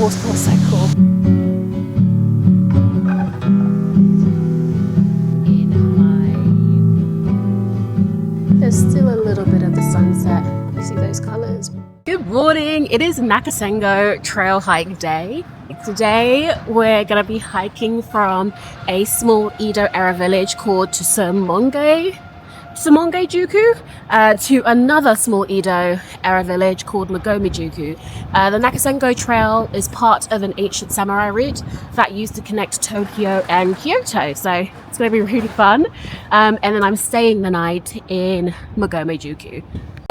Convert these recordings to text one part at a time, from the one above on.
waterfall is so cool. There's still a little bit of the sunset. You see those colours? Good morning. It is Nakasendo trail hike day. Today we're going to be hiking from a small Edo era village called Tsumago-Juku to another small Edo era village called Magome-Juku. The Nakasendo trail is part of an ancient samurai route that used to connect Tokyo and Kyoto, so it's going to be really fun. And then I'm staying the night in Magome-Juku.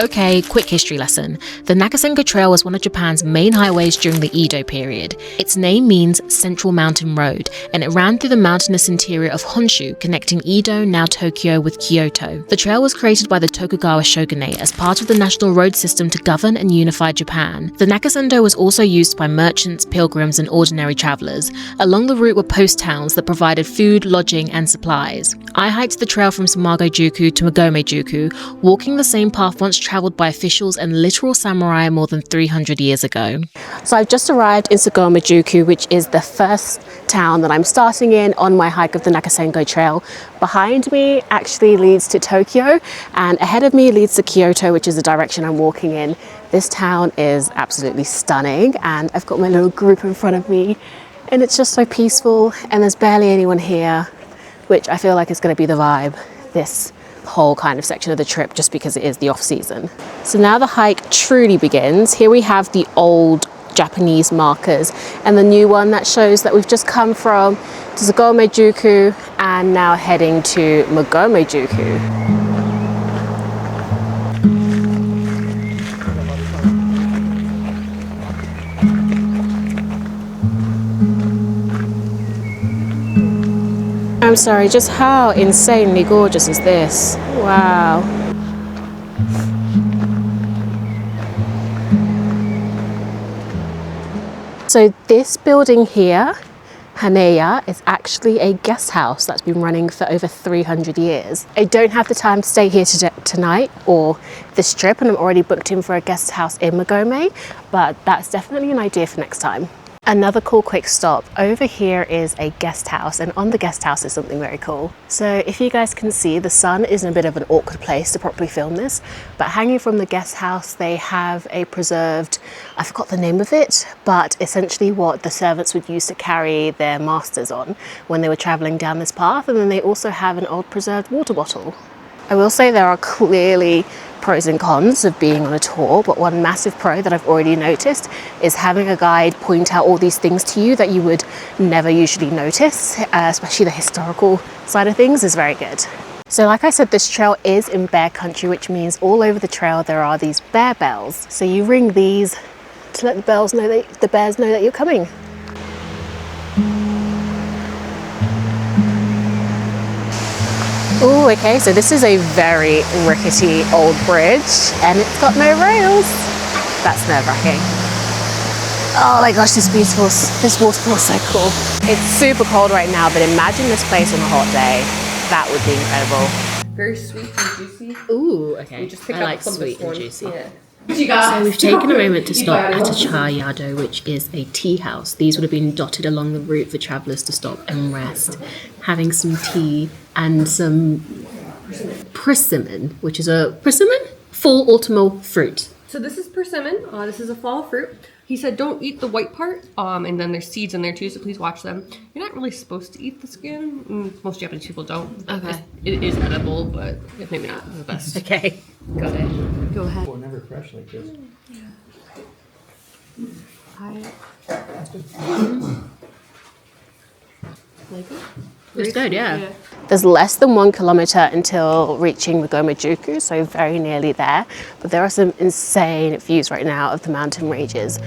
Okay, quick history lesson. The Nakasendo Trail was one of Japan's main highways during the Edo period. Its name means Central Mountain Road, and it ran through the mountainous interior of Honshu, connecting Edo, now Tokyo, with Kyoto. The trail was created by the Tokugawa shogunate as part of the national road system to govern and unify Japan. The Nakasendo was also used by merchants, pilgrims, and ordinary travelers. Along the route were post towns that provided food, lodging, and supplies. I hiked the trail from Tsumago-Juku to Magome-Juku, walking the same path once traveled by officials and literal samurai more than 300 years ago. So I've just arrived in Tsumago-Juku, which is the first town that I'm starting in on my hike of the Nakasendo Trail. Behind me actually leads to Tokyo, and ahead of me leads to Kyoto, which is the direction I'm walking in. This town is absolutely stunning, and I've got my little group in front of me, and it's just so peaceful, and there's barely anyone here, which I feel like is going to be the vibe this whole kind of section of the trip, just because it is the off season. So now the hike truly begins. Here we have the old Japanese markers and the new one that shows that we've just come from Tsumago-Juku and now heading to Magome-Juku. I'm sorry, just how insanely gorgeous is this? Wow. So this building here, Haneya, is actually a guest house that's been running for over 300 years. I don't have the time to stay here tonight or this trip, and I'm already booked in for a guest house in Magome, but that's definitely an idea for next time. Another cool quick stop. Over here is a guest house, and on the guest house is something very cool. So if you guys can see, the sun is in a bit of an awkward place to properly film this, but hanging from the guest house they have a preserved, I forgot the name of it, but essentially what the servants would use to carry their masters on when they were traveling down this path. And then they also have an old preserved water bottle. I will say there are clearly pros and cons of being on a tour, but one massive pro that I've already noticed is having a guide point out all these things to you that you would never usually notice, especially the historical side of things is very good. So like I said, this trail is in bear country, which means all over the trail there are these bear bells. So you ring these to let the bears know that you're coming. Oh, okay, so this is a very rickety old bridge and it's got no rails. That's nerve-wracking. Oh my gosh, this waterfall is so cool. It's super cold right now, but imagine this place on a hot day. That would be incredible. Very sweet and juicy. Ooh, okay. We just picked I up like some sweet and this juicy. Yeah. So we've taken a moment to stop at a cha yado, which is a tea house. These would have been dotted along the route for travellers to stop and rest, having some tea and some persimmon, which is a fall autumnal fruit. So this is persimmon. This is a fall fruit. He said don't eat the white part, and then there's seeds in there too, so please watch them. You're not really supposed to eat the skin. Most Japanese people don't. Okay. It is edible, but maybe not the best. Okay, got it. Go ahead. Well, never fresh like this. Like it? It's good, yeah. There's less than 1 kilometer until reaching Magome-Juku, so very nearly there. But there are some insane views right now of the mountain ranges.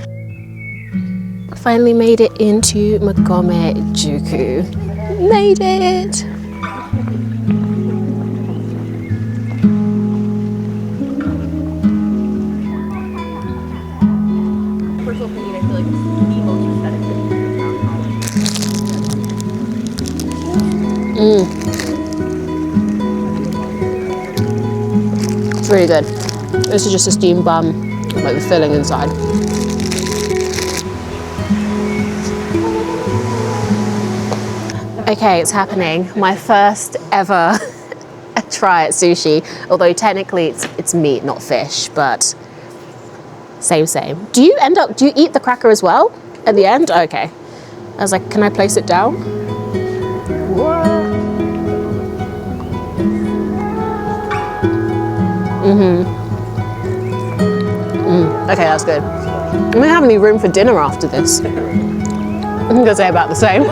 Finally made it into Magome-Juku. Made it! Personal opinion, I feel like it's the most aesthetic thing. It's really good. This is just a steamed bun with like the filling inside. Okay, it's happening. My first ever try at sushi, although technically it's meat, not fish, but same. Do you eat the cracker as well at the end? Okay. I was like, can I place it down? Okay, that's good. I'm gonna have any room for dinner after this. I'm gonna say about the same.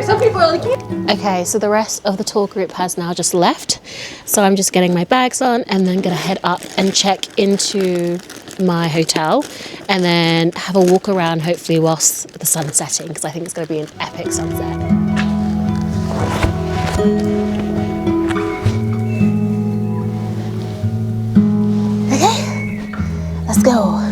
Some people are like, Okay, so the rest of the tour group has now just left. So I'm just getting my bags on and then gonna head up and check into my hotel and then have a walk around, hopefully whilst the sun's setting, because I think it's gonna be an epic sunset. Okay, let's go.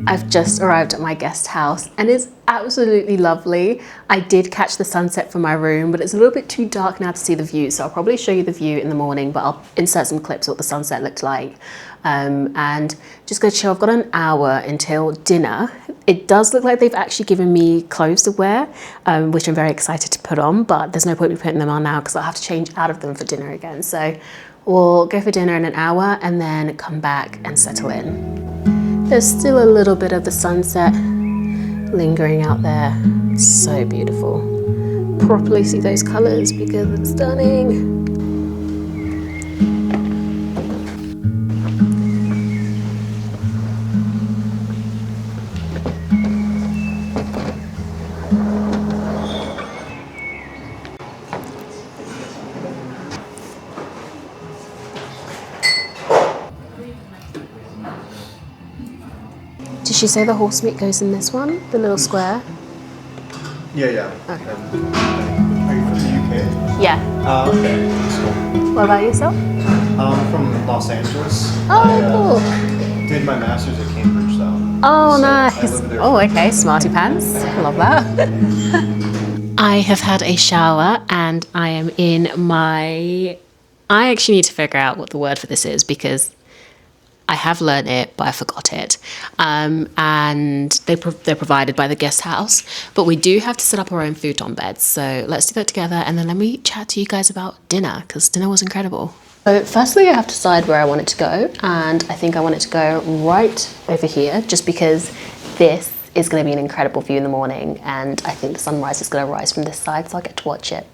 I've just arrived at my guest house and it's absolutely lovely. I did catch the sunset from my room, but it's a little bit too dark now to see the view, so I'll probably show you the view in the morning, but I'll insert some clips of what the sunset looked like. And just go chill. I've got an hour until dinner. It does look like they've actually given me clothes to wear, which I'm very excited to put on, but there's no point in putting them on now because I'll have to change out of them for dinner again. So we'll go for dinner in an hour and then come back and settle in. There's still a little bit of the sunset lingering out there. So beautiful. Properly see those colors because it's stunning. Did she say the horse meat goes in this one? The little square? Yeah. Okay. Are you from the UK? Yeah. Okay. That's cool. What about yourself? I'm from Los Angeles. Oh, I did my master's at Cambridge, though. Oh, So I nice. live there. Oh, okay. Smarty pants. Love that. I have had a shower and I am in my... I actually need to figure out what the word for this is because I have learned it, but I forgot it. And they're provided by the guest house, but we do have to set up our own futon beds. So let's do that together and then let me chat to you guys about dinner because dinner was incredible. So firstly, I have to decide where I want it to go, and I think I want it to go right over here just because this is going to be an incredible view in the morning, and I think the sunrise is going to rise from this side, so I'll get to watch it.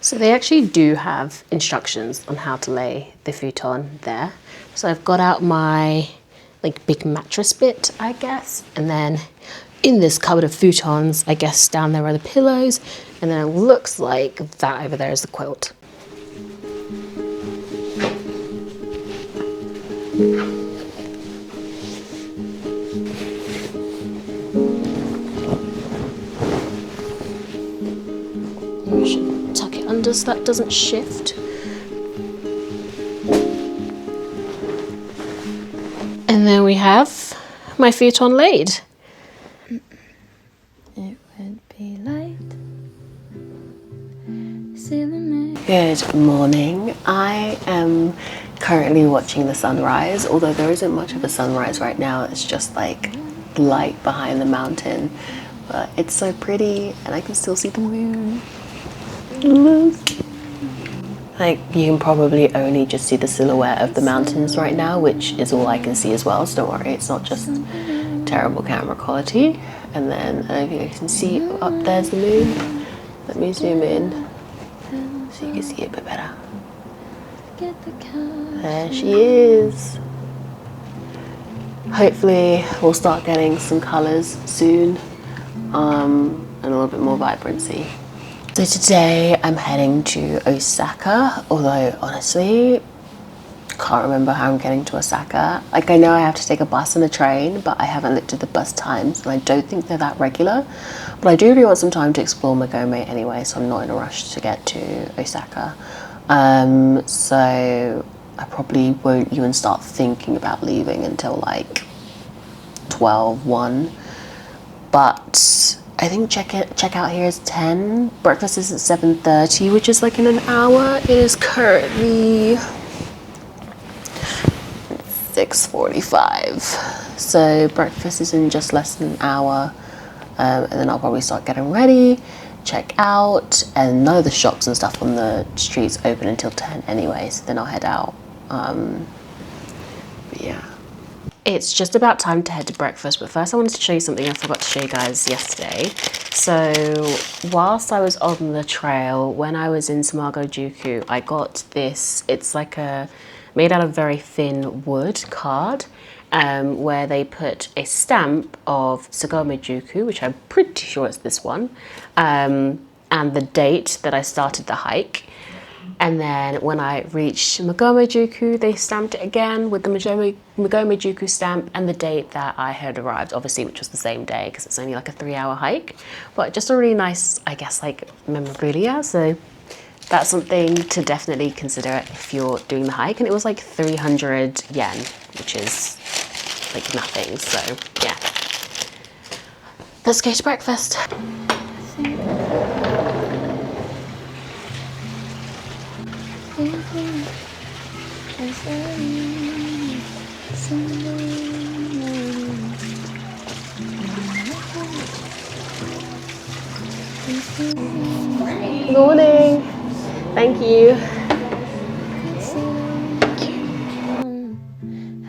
So they actually do have instructions on how to lay the futon there. So I've got out my like big mattress bit, I guess, and then in this cupboard of futons, I guess down there are the pillows, and then it looks like that over there is the quilt. You should tuck it under so that doesn't shift. And then we have my futon laid. It would be light. See the moon. Good morning. I am currently watching the sunrise, although there isn't much of a sunrise right now. It's just like light behind the mountain, but it's so pretty and I can still see the moon. Like, you can probably only just see the silhouette of the mountains right now, which is all I can see as well, so don't worry, it's not just terrible camera quality. And then, I don't think I can see, up there's the moon. Let me zoom in so you can see it a bit better. There she is. Hopefully we'll start getting some colours soon, and a little bit more vibrancy. So today I'm heading to Osaka, although honestly, can't remember how I'm getting to Osaka. Like, I know I have to take a bus and a train, but I haven't looked at the bus times and I don't think they're that regular. But I do really want some time to explore Magome anyway, so I'm not in a rush to get to Osaka. So I probably won't even start thinking about leaving until like 12, 1. But I think checkout here is 10. Breakfast is at 7:30, which is like in an hour. It is currently 6:45. So breakfast is in just less than an hour, and then I'll probably start getting ready, check out, and none of the shops and stuff on the streets open until 10 anyway, so then I'll head out. Yeah. It's just about time to head to breakfast, but first I wanted to show you something I forgot to show you guys yesterday. So whilst I was on the trail, when I was in Tsumago-Juku, I got this, it's like a, made out of very thin wood card, where they put a stamp of Sagome-Juku, which I'm pretty sure it's this one, and the date that I started the hike. And then when I reached Magome-Juku, they stamped it again with the Magome-Juku stamp and the date that I had arrived, obviously, which was the same day because it's only like a 3-hour hike. But just a really nice, I guess, like memorabilia. So that's something to definitely consider if you're doing the hike. And it was like 300 yen, which is like nothing. So yeah, let's go to breakfast. Good morning. Thank you.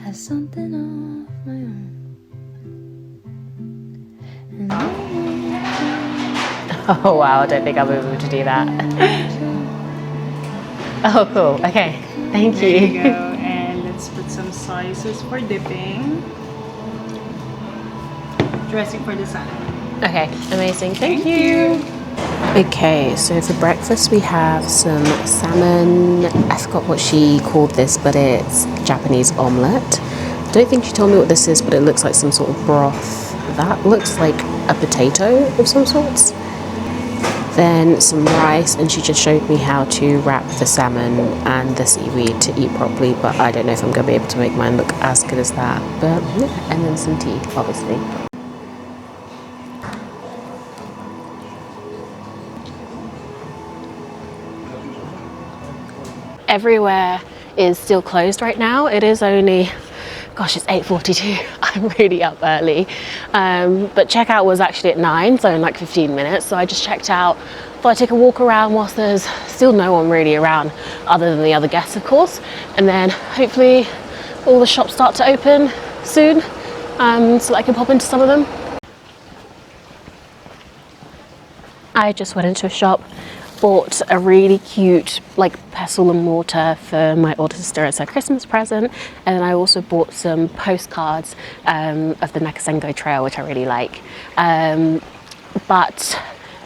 Have something of my own. Oh wow, I don't think I'll be able to do that. Oh cool, okay. Thank There you you. go, and let's put some soy sauce for dipping. Dressing for the salad. Okay, amazing. Thank you. Okay, so for breakfast we have some salmon. I forgot what she called this, but it's Japanese omelette. I don't think she told me what this is, but it looks like some sort of broth. That looks like a potato of some sorts. Then some rice, and she just showed me how to wrap the salmon and the seaweed to eat properly, but I don't know if I'm going to be able to make mine look as good as that. But yeah, and then some tea, obviously. Everywhere is still closed right now. It is only, gosh, it's 8:42. I'm really up early. But checkout was actually at 9, so in like 15 minutes. So I just checked out, thought I'd take a walk around whilst there's still no one really around other than the other guests, of course. And then hopefully all the shops start to open soon, so that I can pop into some of them. I just went into a shop, bought a really cute like pestle and mortar for my older sister as her Christmas present, and then I also bought some postcards of the Nakasendo trail, which I really like. But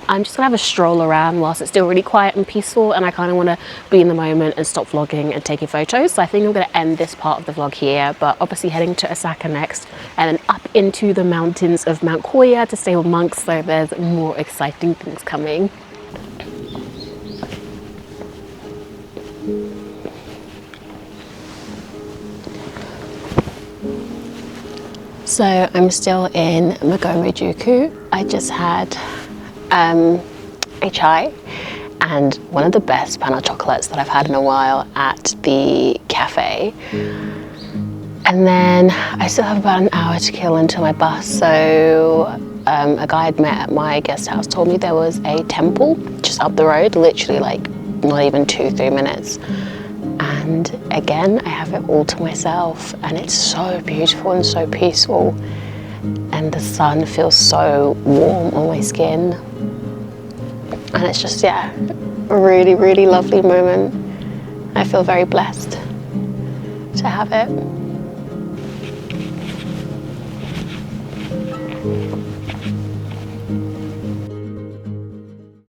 I'm just gonna have a stroll around whilst it's still really quiet and peaceful, and I kind of want to be in the moment and stop vlogging and taking photos. So I think I'm going to end this part of the vlog here, but obviously heading to Osaka next, and then up into the mountains of Mount Koya to stay with monks, so there's more exciting things coming. So I'm still in Magome-Juku. I just had a chai and one of the best panna chocolates that I've had in a while at the cafe. And then I still have about an hour to kill until my bus. So a guy I'd met at my guest house told me there was a temple just up the road, literally like not even 2-3 minutes. And again, I have it all to myself, and it's so beautiful and so peaceful, and the sun feels so warm on my skin, and it's just, yeah, a really, really lovely moment. I feel very blessed to have it.